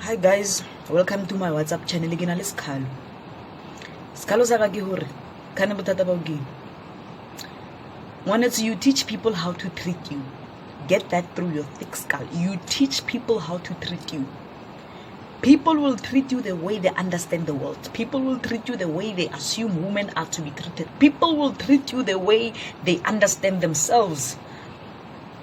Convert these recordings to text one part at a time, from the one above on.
Hi guys, welcome to my WhatsApp channel. Ke na le Skalo. Skalo sa ka ke hore kana bothata ba game. Wanted you teach people how to treat you. Get that through your thick skull. You teach people how to treat you. People will treat you the way they understand the world. People will treat you the way they assume women are to be treated. People will treat you the way they understand themselves.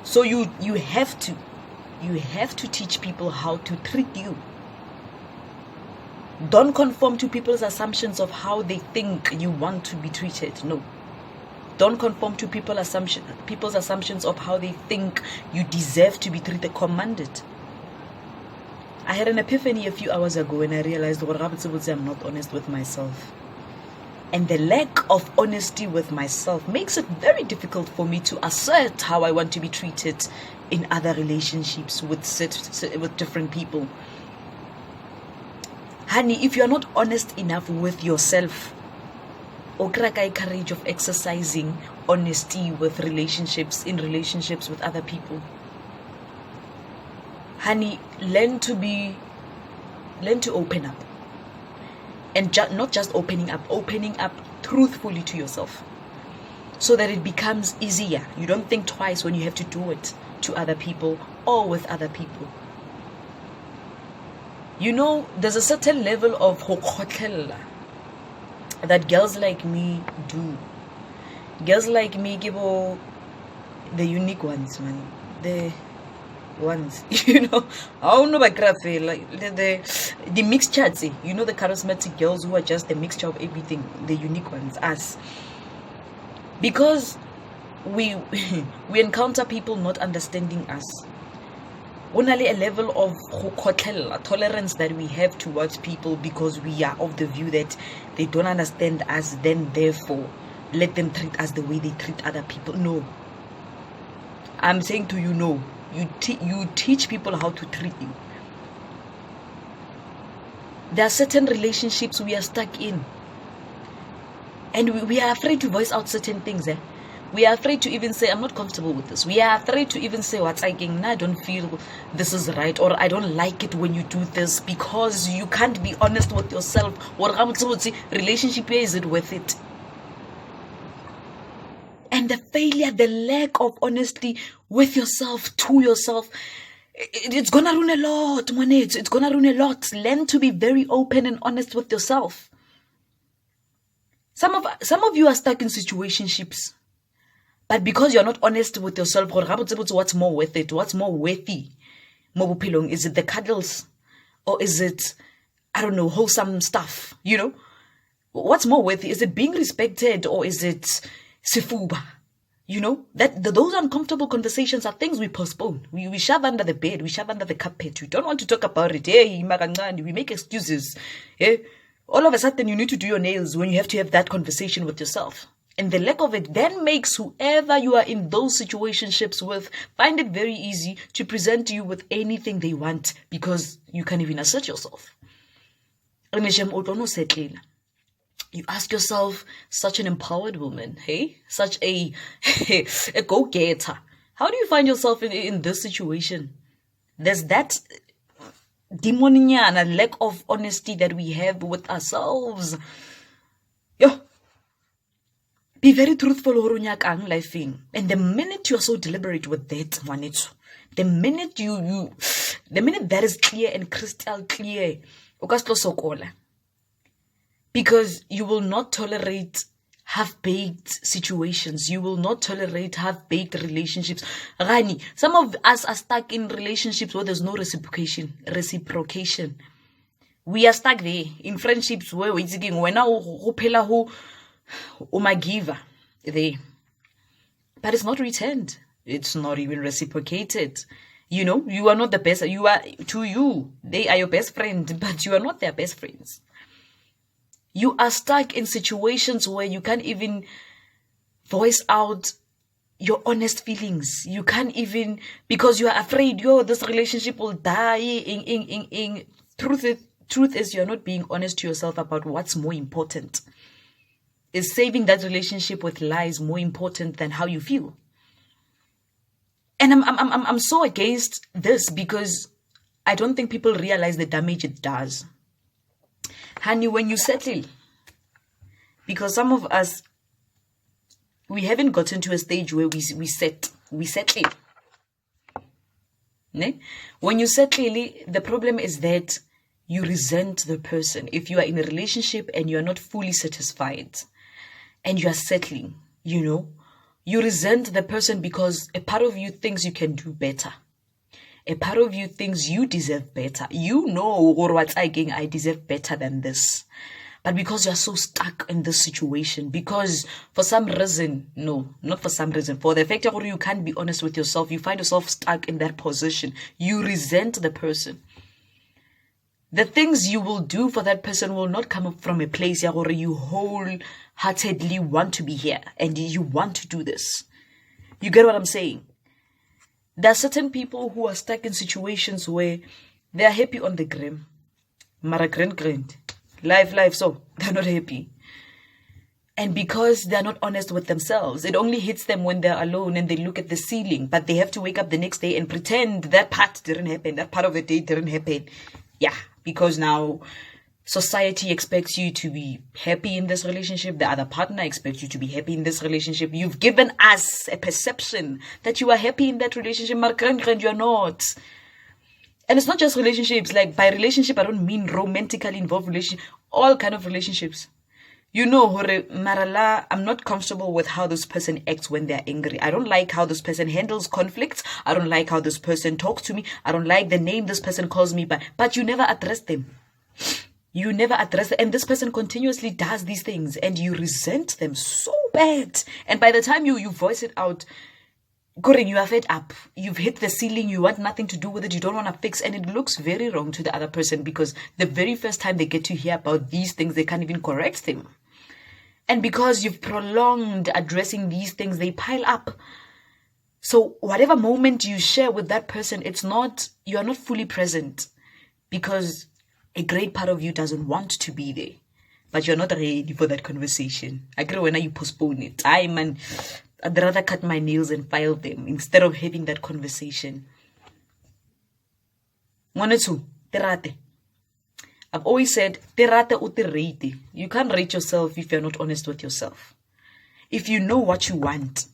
So you have to teach people how to treat you. Don't conform to people's assumptions of how they think you want to be treated. No. Don't conform to people's assumptions of how they think you deserve to be treated. Command it. I had an epiphany a few hours ago when I realized I'm not honest with myself. And the lack of honesty with myself makes it very difficult for me to assert how I want to be treated in other relationships with different people. Honey, if you're not honest enough with yourself,okrakai courage of exercising honesty with relationships with other people. Honey, learn to open up. And not just opening up truthfully to yourself, so that it becomes easier. You don't think twice when you have to do it to other people or with other people. You know, there's a certain level of hokhotella that girls like me do. Girls like me give all the unique ones, man. The ones, you know, I don't know about graphic, like the mixed chats, you know, the charismatic girls who are just a mixture of everything, the unique ones, us. Because we encounter people not understanding us. Only a level of tolerance that we have towards people because we are of the view that they don't understand us, then therefore let them treat us the way they treat other people. No. I'm saying to you, no. You teach people how to treat you. There are certain relationships we are stuck in. And we are afraid to voice out certain things. We are afraid to even say, I'm not comfortable with this. We are afraid to even say, what's I don't feel this is right, or I don't like it when you do this, because you can't be honest with yourself. Relationship, is it worth it? And the failure, the lack of honesty with yourself, to yourself, it's gonna ruin a lot, Monet. It's gonna ruin a lot. Learn to be very open and honest with yourself. Some of you are stuck in situationships, but because you're not honest with yourself, what's more worth it? What's more worthy? Is it the cuddles, or is it, I don't know, wholesome stuff? You know, what's more worthy? Is it being respected, or is it sifuba? You know, those uncomfortable conversations are things we postpone. We shove under the bed. We shove under the carpet. We don't want to talk about it. Hey, we make excuses. Hey, all of a sudden you need to do your nails when you have to have that conversation with yourself. And the lack of it then makes whoever you are in those situationships with find it very easy to present you with anything they want, because you can't even assert yourself. You ask yourself, such an empowered woman, hey? Such a go-getter. How do you find yourself in this situation? There's that demonian and lack of honesty that we have with ourselves. Yo, be very truthful, life. And the minute you're so deliberate with that, the minute that is clear and crystal clear, because you will not tolerate half-baked situations. You will not tolerate half-baked relationships. Rani, some of us are stuck in relationships where there's no reciprocation. We are stuck there in friendships where we're thinking, when I giver there. But it's not returned. It's not even reciprocated. You know, you are not the best. You are, to you, they are your best friend, but you are not their best friends. You are stuck in situations where you can't even voice out your honest feelings. You can't even, because you are afraid, this relationship will die. Truth is you're not being honest to yourself about what's more important. Is saving that relationship with lies more important than how you feel? And I'm so against this, because I don't think people realize the damage it does. Honey, when you settle, because some of us, we haven't gotten to a stage where we settle. Ne? When you settle, the problem is that you resent the person. If you are in a relationship and you are not fully satisfied and you are settling, you resent the person because a part of you thinks you can do better. A part of you thinks you deserve better. Or what's I deserve better than this. But because you're so stuck in this situation, because for some reason, no, not for some reason, for the fact that you can't be honest with yourself, you find yourself stuck in that position. You resent the person. The things you will do for that person will not come from a place where you wholeheartedly want to be here and you want to do this. You get what I'm saying? There are certain people who are stuck in situations where they are happy on the gram. Mara grind. Life, so they're not happy. And because they're not honest with themselves, it only hits them when they're alone and they look at the ceiling, but they have to wake up the next day and pretend that part didn't happen, that part of the day didn't happen. Yeah, because now society expects you to be happy in this relationship. The other partner expects you to be happy in this relationship. You've given us a perception that you are happy in that relationship, but you're not. And it's not just relationships. Like, by relationship, I don't mean romantically involved relationship. All kind of relationships. Marala, I'm not comfortable with how this person acts when they're angry. I don't like how this person handles conflicts. I don't like how this person talks to me. I don't like the name this person calls me by. But you never address them. You never address them. And this person continuously does these things. And you resent them so bad. And by the time you voice it out, Goring, you are fed up. You've hit the ceiling. You want nothing to do with it. You don't want to fix. And it looks very wrong to the other person because the very first time they get to hear about these things, they can't even correct them. And because you've prolonged addressing these things, they pile up. So whatever moment you share with that person, you are not fully present because a great part of you doesn't want to be there. But you're not ready for that conversation. I agree when you postpone it. I'd rather cut my nails and file them instead of having that conversation. Terate. I've always said, terate o te rate. You can't rate yourself if you're not honest with yourself. If you know what you want,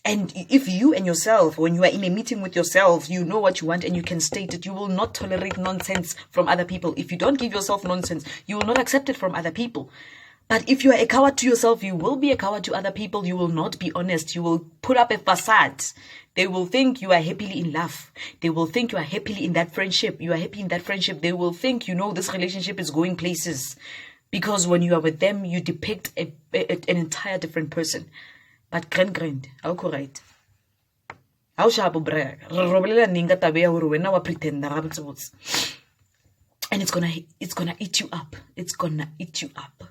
and if you and yourself, when you are in a meeting with yourself, you know what you want and you can state it, you will not tolerate nonsense from other people. If you don't give yourself nonsense, you will not accept it from other people. But if you are a coward to yourself, you will be a coward to other people. You will not be honest. You will put up a facade. They will think you are happily in love. They will think you are happily in that friendship. You are happy in that friendship. They will think, this relationship is going places. Because when you are with them, you depict an entire different person. But grind, how correct? How shabo brag? Robelela ninga tabea uruena wa pretend na and it's gonna eat you up. It's gonna eat you up.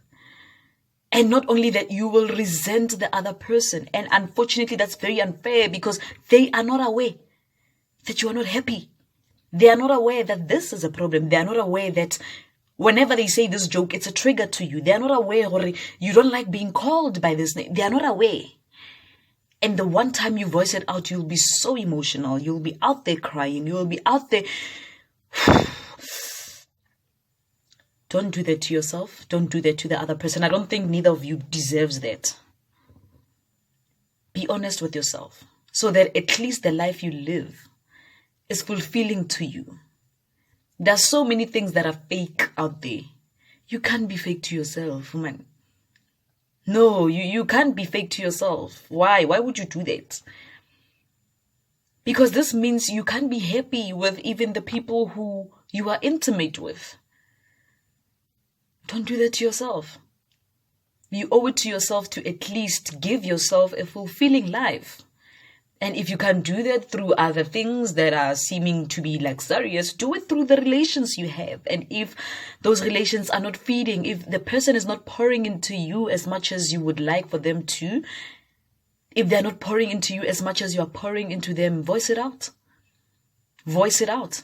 And not only that, you will resent the other person. And unfortunately, that's very unfair because they are not aware that you are not happy. They are not aware that this is a problem. They are not aware that whenever they say this joke, it's a trigger to you. They are not aware or you don't like being called by this name. They are not aware. And the one time you voice it out, you'll be so emotional. You'll be out there crying. You'll be out there. Don't do that to yourself. Don't do that to the other person. I don't think neither of you deserves that. Be honest with yourself so that at least the life you live is fulfilling to you. There's so many things that are fake out there. You can't be fake to yourself, man. No, you can't be fake to yourself. Why? Why would you do that? Because this means you can't be happy with even the people who you are intimate with. Don't do that to yourself. You owe it to yourself to at least give yourself a fulfilling life. And if you can't do that through other things that are seeming to be luxurious, do it through the relations you have. And if those relations are not feeding, if the person is not pouring into you as much as you would like for them to, if they're not pouring into you as much as you are pouring into them, voice it out. Voice it out.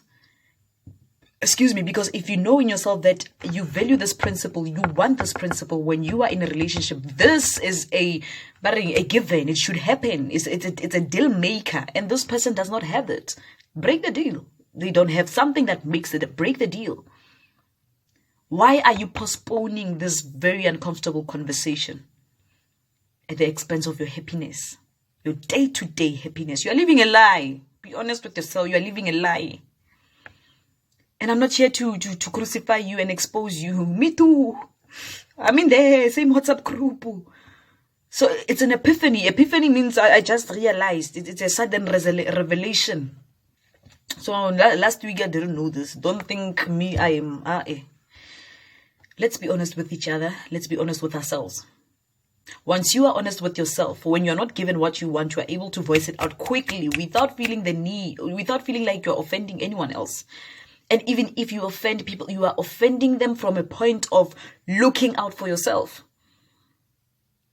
Excuse me, because if you know in yourself that you value this principle, you want this principle when you are in a relationship, this is a given. It should happen. It's a deal maker. And this person does not have it. Break the deal. they don't have something that makes it break the deal. Why are you postponing this very uncomfortable conversation at the expense of your happiness, your day-to-day happiness? You are living a lie. Be honest with yourself. You are living a lie. And I'm not here to crucify you and expose you. Me too. I'm in the same WhatsApp group. So it's an epiphany. Epiphany means I just realized. It's a sudden revelation. So last week I didn't know this. Don't think me, I am. Let's be honest with each other. Let's be honest with ourselves. Once you are honest with yourself, when you're not given what you want, you are able to voice it out quickly without feeling the need, without feeling like you're offending anyone else. And even if you offend people, you are offending them from a point of looking out for yourself.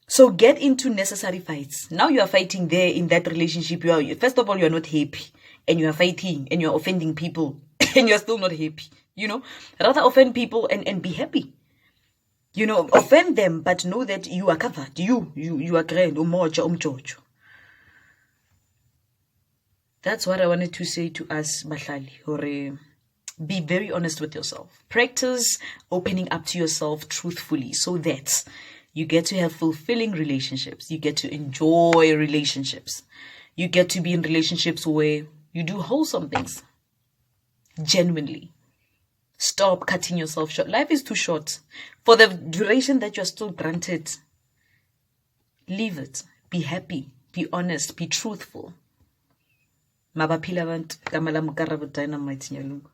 So get into necessary fights. Now you are fighting there in that relationship. First of all, you are not happy. And you are fighting and you are offending people. And you are still not happy. Rather offend people and be happy. Offend them, but know that you are covered. You are grand. That's what I wanted to say to us, Bahlali. Be very honest with yourself. Practice opening up to yourself truthfully so that you get to have fulfilling relationships. You get to enjoy relationships. You get to be in relationships where you do wholesome things. Genuinely. Stop cutting yourself short. Life is too short. For the duration that you're still granted, leave it. Be happy. Be honest. Be truthful. Mabaphila abantu, Dynamite Unmasked.